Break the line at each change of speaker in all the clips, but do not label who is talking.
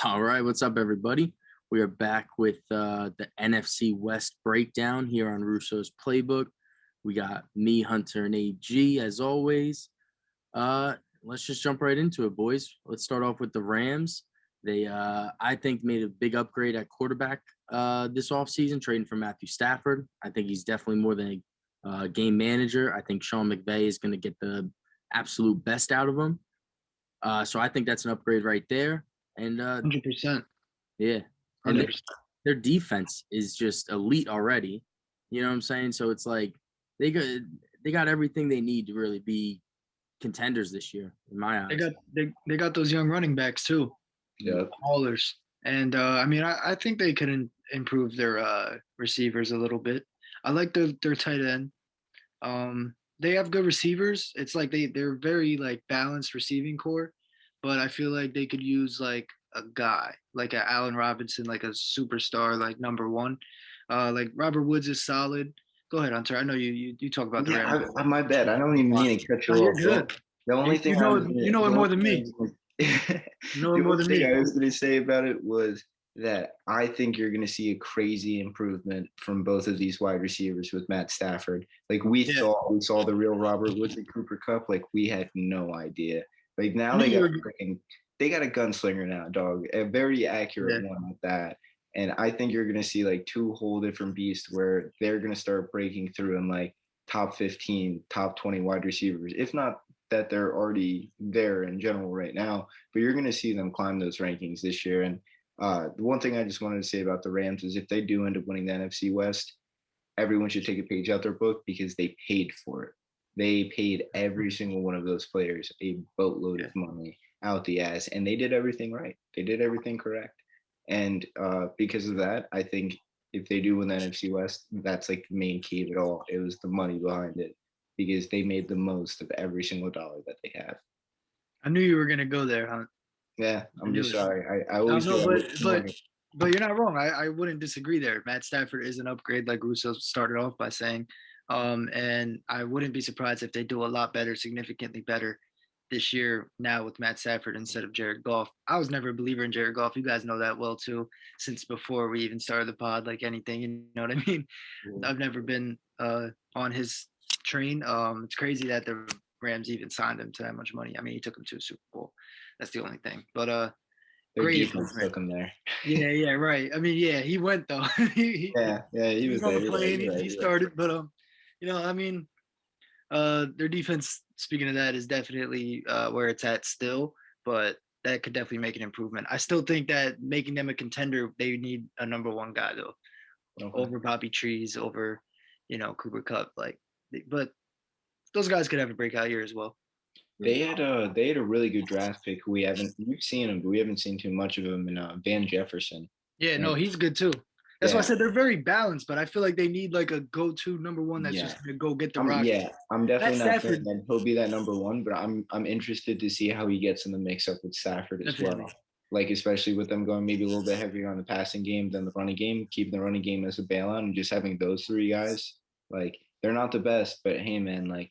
All right, what's up, everybody? We are back with the NFC West breakdown here on Russo's Playbook. We got me, Hunter, and AG as always. Let's just jump right into it, boys. Let's start off with the Rams. They, I think, made a big upgrade at quarterback this offseason, trading for Matthew Stafford. I think he's definitely more than a game manager. I think Sean McVay is going to get the absolute best out of him. So I think that's an upgrade right there. And
100%.
yeah, and their defense is just elite already. You know what I'm saying? So it's like they got everything they need to really be contenders this year, in my eyes.
They got those young running backs too.
Yeah,
haulers. And I think they could improve their receivers a little bit. I like their tight end. They have good receivers. It's like they're very like balanced receiving core, but I feel like they could use like a guy, like a Allen Robinson, like a superstar, like number one. Like Robert Woods is solid. Go ahead, Hunter. I know you talk about the Rams.
my bad. I don't even mean to cut you off.
You're good.
The only thing
you know it more than me.
The only thing I was going to say about it was that I think you're going to see a crazy improvement from both of these wide receivers with Matt Stafford. Like we saw the real Robert Woods and Cooper Kupp. Like we had no idea. Like now they got a gunslinger now, dog. A very accurate one at that. And I think you're going to see like two whole different beasts where they're going to start breaking through in like top 15, top 20 wide receivers. If not that they're already there in general right now, but you're going to see them climb those rankings this year. And the one thing I just wanted to say about the Rams is if they do end up winning the NFC West, everyone should take a page out their book because they paid for it. They paid every single one of those players a boatload of money out the ass, and they did everything right. They did everything correct. And because of that, I think if they do win the NFC West, that's like the main key of it all. It was the money behind it because they made the most of every single dollar that they have.
I knew you were going to go there, Hunt.
Yeah, I'm just sorry. I always
but you're not wrong. I wouldn't disagree there. Matt Stafford is an upgrade, like Russo started off by saying. And I wouldn't be surprised if they do a lot better, significantly better this year now with Matt Stafford instead of Jared Goff. I was never a believer in Jared Goff. You guys know that well too, since before we even started the pod, like anything, you know what I mean? Yeah. I've never been on his train. It's crazy that the Rams even signed him to that much money. I mean, he took him to a Super Bowl. That's the only thing. But
great defense took him there.
Yeah, right. I mean, yeah, he went though.
he was
on the plane. He started, but their defense, speaking of that, is definitely where it's at still, but that could definitely make an improvement. I still think that making them a contender, they need a number one guy though, over Bobby Trees, over Cooper Kupp, but those guys could have a breakout year as well.
They had a really good draft pick. We've seen him, but we haven't seen too much of him. In Van Jefferson.
Yeah, no, he's good too. That's why I said they're very balanced, but I feel like they need like a go-to number one that's just gonna go get the rock.
Yeah, I'm definitely not saying that he'll be that number one, but I'm interested to see how he gets in the mix-up with Stafford as well. Like especially with them going maybe a little bit heavier on the passing game than the running game, keeping the running game as a bailout, and just having those three guys. Like they're not the best, but hey man, like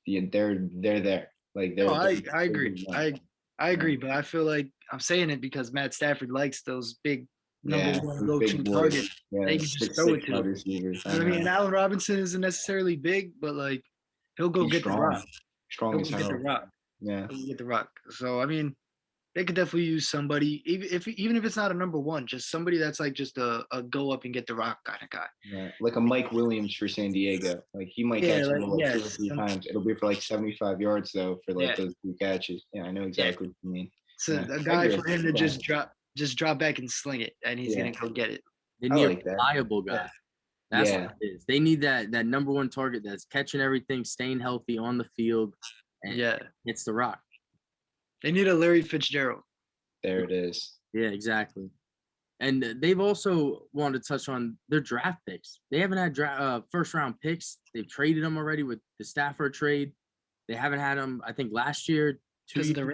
they're there. Like
I agree. I agree, but I feel like I'm saying it because Matt Stafford likes those big number one go-to target.
Yeah,
they can just throw it to him. You know what I mean? And Allen Robinson isn't necessarily big, but like he'll go get the rock.
Strong as hell.
Get the rock.
Yeah,
he'll get the rock. So I mean, they could definitely use somebody, even if it's not a number one, just somebody that's like just a go up and get the rock kind of guy.
Yeah, like a Mike Williams for San Diego. Like he might catch him like 2 or 3 times. It'll be for like 75 yards though for like those 2 catches. Yeah, I know exactly what you mean.
So a guy for him to just drop back and sling it, and he's gonna go get it.
They need a reliable guy. That's what it is. They need that number one target that's catching everything, staying healthy on the field, and hits the rock.
They need a Larry Fitzgerald.
There it is.
Yeah, exactly. And they've also wanted to touch on their draft picks. They haven't had first-round picks. They've traded them already with the Stafford trade. They haven't had them, I think, last year.
Because of the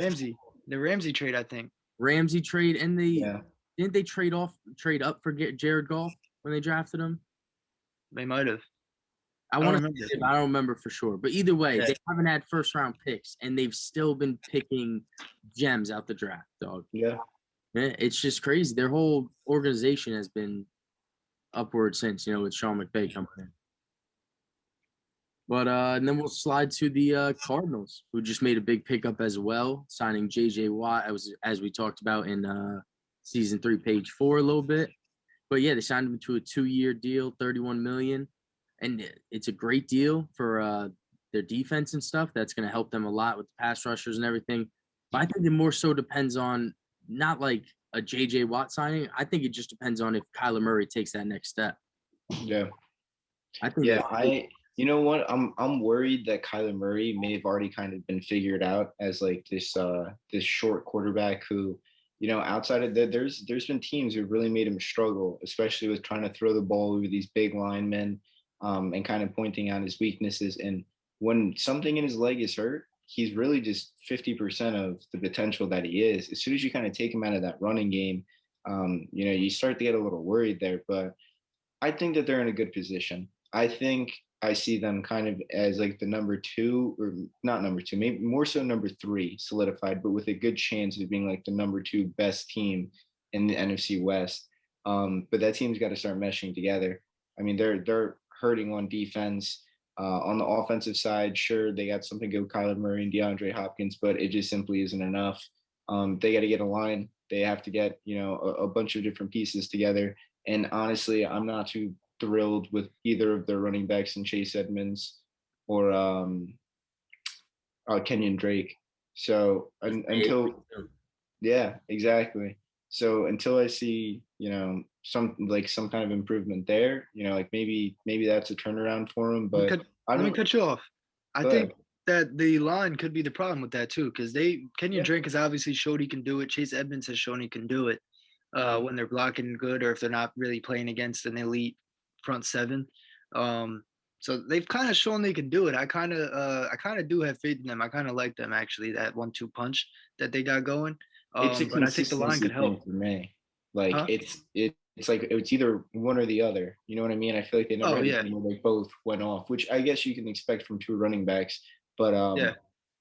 Ramsey trade, I think.
Ramsey trade, and didn't they trade up for Jared Goff when they drafted him?
They might have.
I don't remember for sure. But either way, they haven't had first-round picks, and they've still been picking gems out the draft, dog.
Yeah.
It's just crazy. Their whole organization has been upward since, with Sean McVay coming in. But and then we'll slide to the Cardinals, who just made a big pickup as well, signing J.J. Watt, as we talked about in season 3, page 4 a little bit. But yeah, they signed him to a 2-year deal, $31 million, and it's a great deal for their defense and stuff. That's going to help them a lot with the pass rushers and everything. But I think it more so depends on not like a J.J. Watt signing. I think it just depends on if Kyler Murray takes that next step.
Yeah.
I think.
Yeah, you know what? I'm worried that Kyler Murray may have already kind of been figured out as like this short quarterback who, outside of that, there's been teams who really made him struggle, especially with trying to throw the ball over these big linemen, and kind of pointing out his weaknesses. And when something in his leg is hurt, he's really just 50% of the potential that he is. As soon as you kind of take him out of that running game, you start to get a little worried there. But I think that they're in a good position. I think I see them kind of as like the number 2, or not number 2, maybe more so number 3 solidified, but with a good chance of being like the number 2 best team in the NFC West. But that team's got to start meshing together. I mean, they're hurting on defense. On the offensive side, sure, they got something good with Kyler Murray and DeAndre Hopkins, but it just simply isn't enough. They got to get a line. They have to get, a bunch of different pieces together. And honestly, I'm not too thrilled with either of their running backs in Chase Edmonds or Kenyon Drake. So until, yeah, exactly. So until I see, some kind of improvement there, like maybe that's a turnaround for him. But
let me cut you off. I think that the line could be the problem with that too, because Kenyon Drake has obviously showed he can do it. Chase Edmonds has shown he can do it when they're blocking good, or if they're not really playing against an elite front 7. So they've kind of shown they can do it. I kind of do have faith in them. I kind of like them, actually, that 1-2 punch that they got going. But I think the line could help
for me. Like it's like it's either one or the other. You know what I mean? I feel like they never they both went off, which I guess you can expect from 2 running backs. But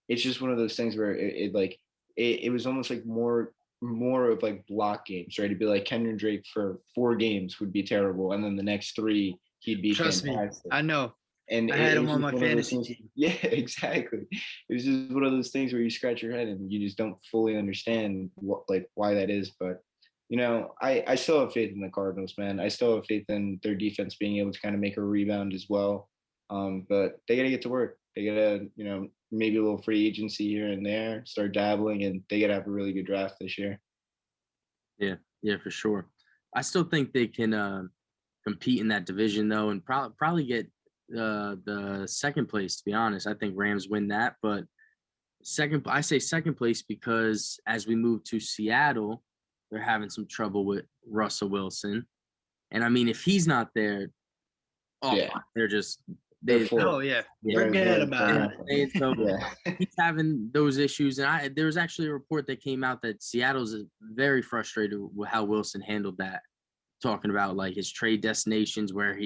it's just one of those things where it was almost like more of like block games, right? It'd be like Kenyon Drake for 4 games would be terrible, and then the next 3 he'd be fantastic.
Me, I know.
And
I had him on my fantasy team.
Yeah, exactly. It was just one of those things where you scratch your head and you just don't fully understand why that is. But I still have faith in the Cardinals, man. I still have faith in their defense being able to kind of make a rebound as well. But they got to get to work. They got to, maybe a little free agency here and there, start dabbling, and they got to have a really good draft this year.
Yeah, for sure. I still think they can compete in that division, though, and probably get the second place. To be honest, I think Rams win that, but I say second place because as we move to Seattle, they're having some trouble with Russell Wilson, and I mean, if he's not there, they're just
forget about it.
So he's having those issues, and there was actually a report that came out that Seattle's very frustrated with how Wilson handled that, talking about like his trade destinations where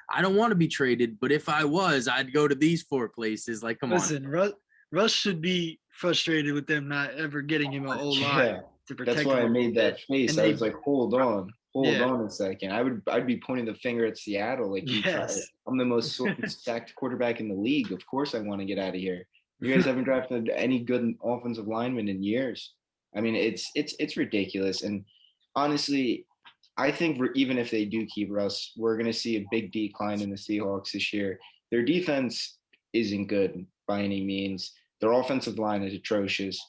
I don't want to be traded, but if I was, I'd go to these 4 places. Like, come on.
Russ should be frustrated with them not ever getting him an O-line to protect him.
That's why I made that face. I was like, hold on a second. I'd be pointing the finger at Seattle. Like, I'm the most stacked quarterback in the league. Of course I want to get out of here. You guys haven't drafted any good offensive linemen in years. I mean, it's ridiculous. And honestly, I think even if they do keep Russ, we're going to see a big decline in the Seahawks this year. Their defense isn't good by any means. Their offensive line is atrocious.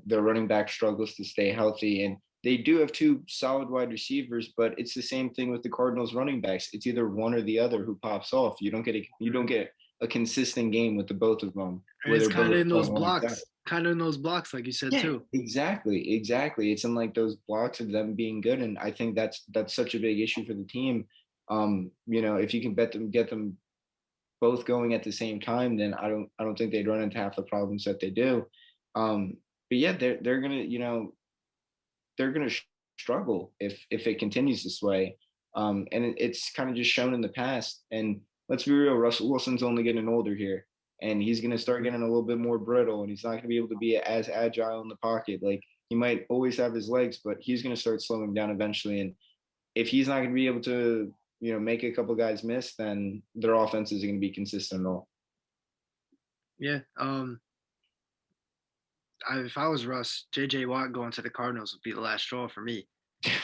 Their running back struggles to stay healthy. And they do have 2 solid wide receivers, but it's the same thing with the Cardinals running backs. It's either one or the other who pops off. You don't get a consistent game with the both of them.
It's kind of in those blocks, like you said too.
Exactly. It's in like those blocks of them being good, and I think that's such a big issue for the team. If you can get them both going at the same time, then I don't think they'd run into half the problems that they do. But yeah, they're gonna they're gonna struggle if it continues this way. And it's kind of just shown in the past. And let's be real, Russell Wilson's only getting older here, and he's going to start getting a little bit more brittle, and he's not going to be able to be as agile in the pocket. Like, He might always have his legs, but he's going to start slowing down eventually. And if he's not going to be able to, make a couple guys miss, then their offenses are going to be consistent at all.
Yeah. If I was Russ, J.J. Watt going to the Cardinals would be the last straw for me.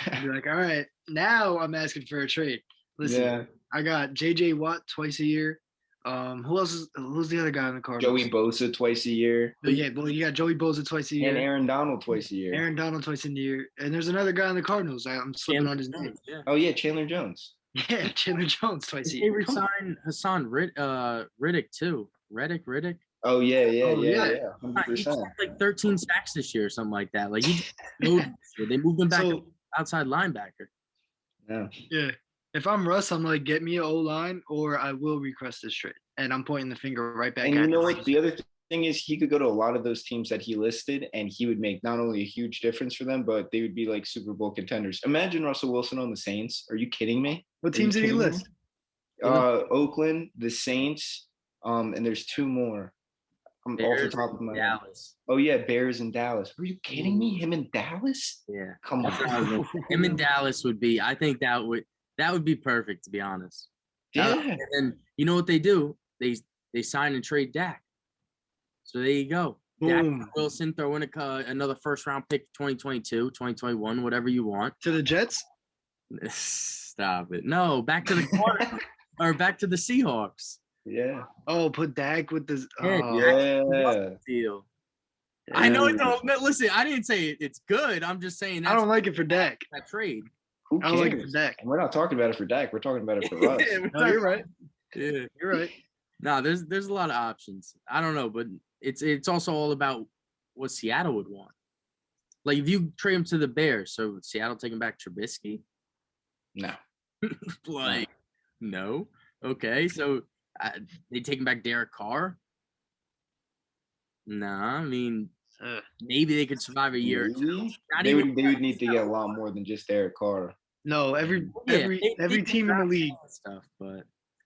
I'd be like, all right, now I'm asking for a trade. Listen, I got J.J. Watt twice a year. Who's the other guy on the Cardinals?
Joey Bosa twice a year.
Yeah, well, you got Joey Bosa twice a year.
And Aaron Donald twice a year.
Aaron Donald twice a year. And there's another guy on the Cardinals. I'm slipping on his name.
Yeah.
Oh, yeah, Chandler Jones.
Yeah, Chandler Jones twice a year.
They resign Hassan Riddick, too. Riddick.
Oh, yeah.
100%. He got like 13 sacks this year or something like that. Like, they moved him back outside linebacker.
Yeah. If I'm Russ, I'm like, get me an O-line or I will request this trade. And I'm pointing the finger right back at him.
And you know what? The other thing is he could go to a lot of those teams that he listed, and he would make not only a huge difference for them, but they would be like Super Bowl contenders. Imagine Russell Wilson on the Saints. Are you kidding me?
What teams did he list?
Oakland, the Saints, and there's two more. I'm off the top of my head.
Dallas.
Oh, yeah, Bears and Dallas. Are you kidding me? Him in Dallas?
Yeah.
Come on.
Him in Dallas would be, I think that would be perfect, to be honest.
Yeah.
And you know what they do? They sign and trade Dak. So there you go.
Boom.
Dak Wilson, throw in another first-round pick 2022, 2021, whatever you want.
To the Jets?
Stop it. No, back to the Cardinals or back to the Seahawks.
Yeah.
Oh, put Dak with the
deal. Yeah. I know it don't. Listen, I didn't say it's good. I'm just saying
I don't like it for Dak.
That trade.
Who cares?
I don't like it for Dak.
We're not talking about it for Dak. We're talking about it for us.
No, you're right.
Yeah,
you're right.
No, there's a lot of options. I don't know, but it's also all about what Seattle would want. Like if you trade him to the Bears, so Seattle taking back Trubisky?
No.
No. Okay, so they taking back Derek Carr? Nah, I mean maybe they could survive a year.
They would need to get a lot more than just Derek Carr.
No, every team in the league
stuff, but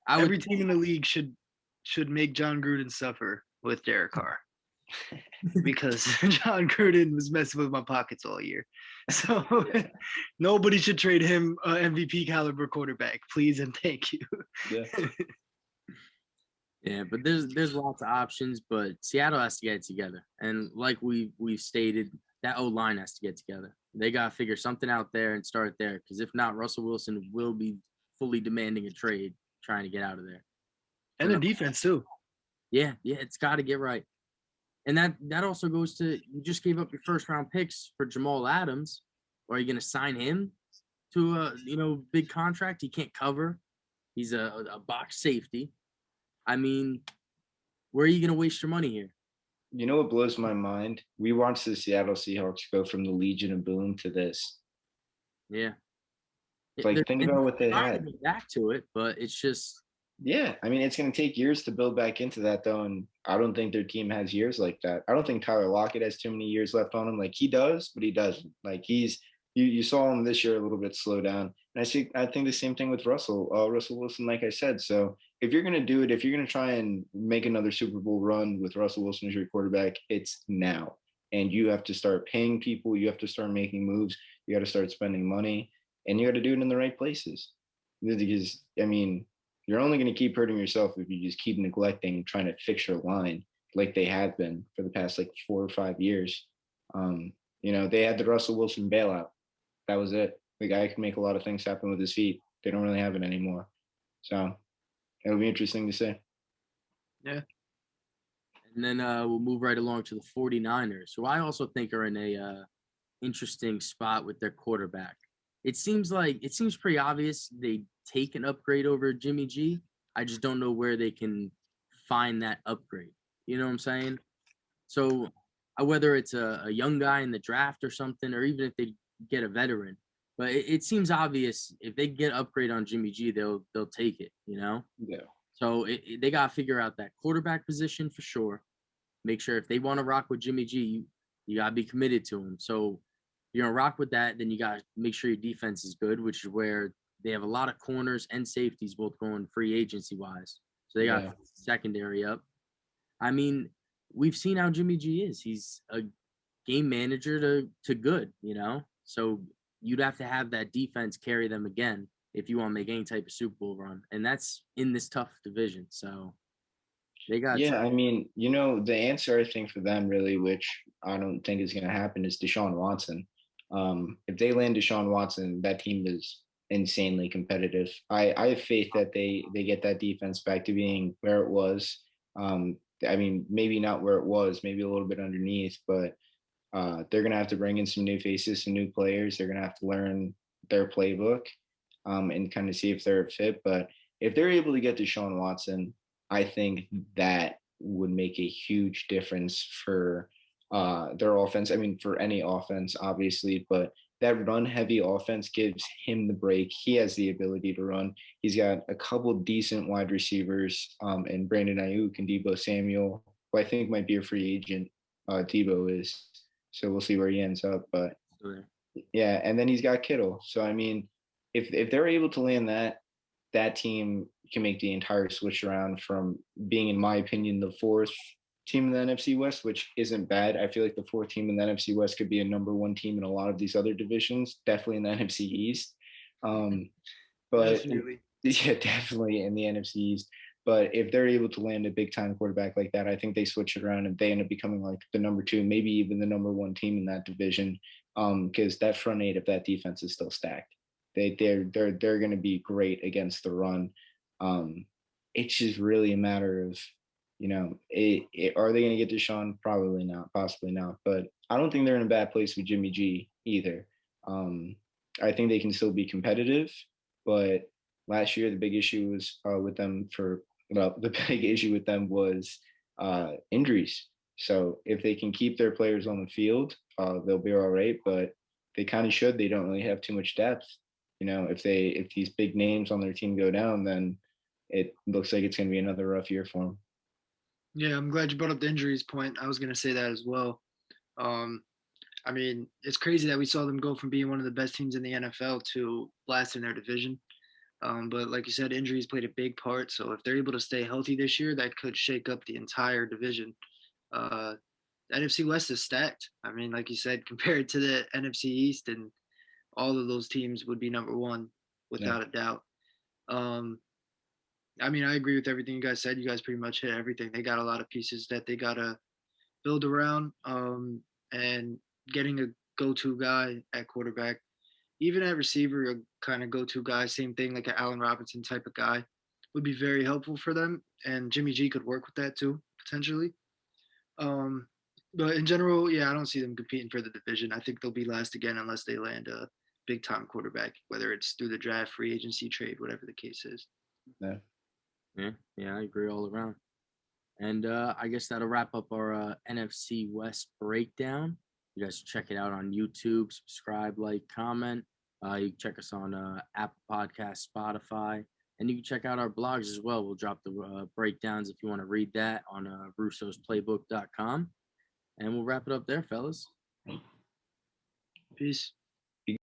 every team in the league should make John Gruden suffer with Derek Carr. Because John Gruden was messing with my pockets all year. So nobody should trade him MVP caliber quarterback, please and thank you.
Yeah.
Yeah, but there's lots of options, but Seattle has to get it together. And like we've stated, that O-line has to get together. They got to figure something out there and start there, because if not, Russell Wilson will be fully demanding a trade, trying to get out of there.
And the defense too.
Yeah, it's got to get right. And that also goes to, you just gave up your first-round picks for Jamal Adams. Or are you going to sign him to a big contract? He can't cover. He's a box safety. I mean, where are you going to waste your money here?
You know what blows my mind? We watched the Seattle Seahawks go from the Legion of Boom to this.
Yeah.
Like, think about what they had.
Back to it, but it's just.
Yeah, I mean, it's going to take years to build back into that, though, and I don't think their team has years like that. I don't think Tyler Lockett has too many years left on him. Like, he does, but he doesn't. Like, you saw him this year a little bit slow down. And I think the same thing with Russell Wilson, like I said. So if you're going to do it, if you're going to try and make another Super Bowl run with Russell Wilson as your quarterback, it's now. And you have to start paying people. You have to start making moves. You got to start spending money. And you got to do it in the right places. Because, I mean, you're only going to keep hurting yourself if you just keep neglecting trying to fix your line like they have been for the past 4 or 5 years. They had the Russell Wilson bailout. That was it. The guy could make a lot of things happen with his feet. They don't really have it anymore. So it'll be interesting to see.
Yeah. And then we'll move right along to the 49ers, who I also think are in a interesting spot with their quarterback. It seems pretty obvious they take an upgrade over Jimmy G. I just don't know where they can find that upgrade. You know what I'm saying? So whether it's a young guy in the draft or something, or even if they get a veteran, but it seems obvious if they get upgrade on Jimmy G, they'll take it. Yeah. So they got to figure out that quarterback position for sure. Make sure if they want to rock with Jimmy G, you got to be committed to him. So you're going to rock with that, then you got to make sure your defense is good, which is where they have a lot of corners and safeties both going free agency-wise. So they got secondary up. I mean, we've seen how Jimmy G is. He's a game manager to good, you know? So you'd have to have that defense carry them again if you want to make any type of Super Bowl run. And that's in this tough division. So they got
Yeah, I mean, the answer I think for them really, which I don't think is going to happen, is Deshaun Watson. If they land Deshaun Watson, that team is insanely competitive. I have faith that they get that defense back to being where it was. I mean, maybe not where it was, maybe a little bit underneath, but they're going to have to bring in some new faces, some new players. They're going to have to learn their playbook and kind of see if they're a fit. But if they're able to get Deshaun Watson, I think that would make a huge difference for their offense. I mean, for any offense, obviously, but that run-heavy offense gives him the break. He has the ability to run. He's got a couple decent wide receivers, and Brandon Ayuk and Deebo Samuel, who I think might be a free agent. Deebo is, so we'll see where he ends up. But yeah, and then he's got Kittle. So I mean, if they're able to land that team can make the entire switch around from being, in my opinion, the fourth team in the NFC West, which isn't bad. I feel like the fourth team in the NFC West could be a number one team in a lot of these other divisions, definitely in the NFC East. But
Definitely.
yeah, definitely in the NFC East. But if they're able to land a big time quarterback like that, I think they switch it around and they end up becoming like the number two, maybe even the number one team in that division. Because that front eight of that defense is still stacked. They're going to be great against the run. It's just really a matter of, are they going to get Deshaun? Probably not, possibly not. But I don't think they're in a bad place with Jimmy G either. I think they can still be competitive, but last year the big issue was the big issue with them was injuries. So if they can keep their players on the field, they'll be all right. But they kind of should. They don't really have too much depth. If these big names on their team go down, then it looks like it's going to be another rough year for them.
Yeah, I'm glad you brought up the injuries point. I was going to say that as well. I mean, it's crazy that we saw them go from being one of the best teams in the NFL to last in their division. But like you said, injuries played a big part. So if they're able to stay healthy this year, that could shake up the entire division. The NFC West is stacked. I mean, like you said, compared to the NFC East, and all of those teams would be number one without a doubt. I mean, I agree with everything you guys said. You guys pretty much hit everything. They got a lot of pieces that they got to build around, and getting a go-to guy at quarterback, even at receiver, a kind of go-to guy, same thing, like an Allen Robinson type of guy, would be very helpful for them. And Jimmy G could work with that too, potentially. But in general, yeah, I don't see them competing for the division. I think they'll be last again unless they land a big-time quarterback, whether it's through the draft, free agency, trade, whatever the case is.
Yeah, I agree all around. And I guess that'll wrap up our NFC West breakdown. You guys check it out on YouTube, subscribe, like, comment. You can check us on Apple Podcasts, Spotify, and you can check out our blogs as well. We'll drop the breakdowns if you want to read that on russosplaybook.com. And we'll wrap it up there, fellas.
Peace.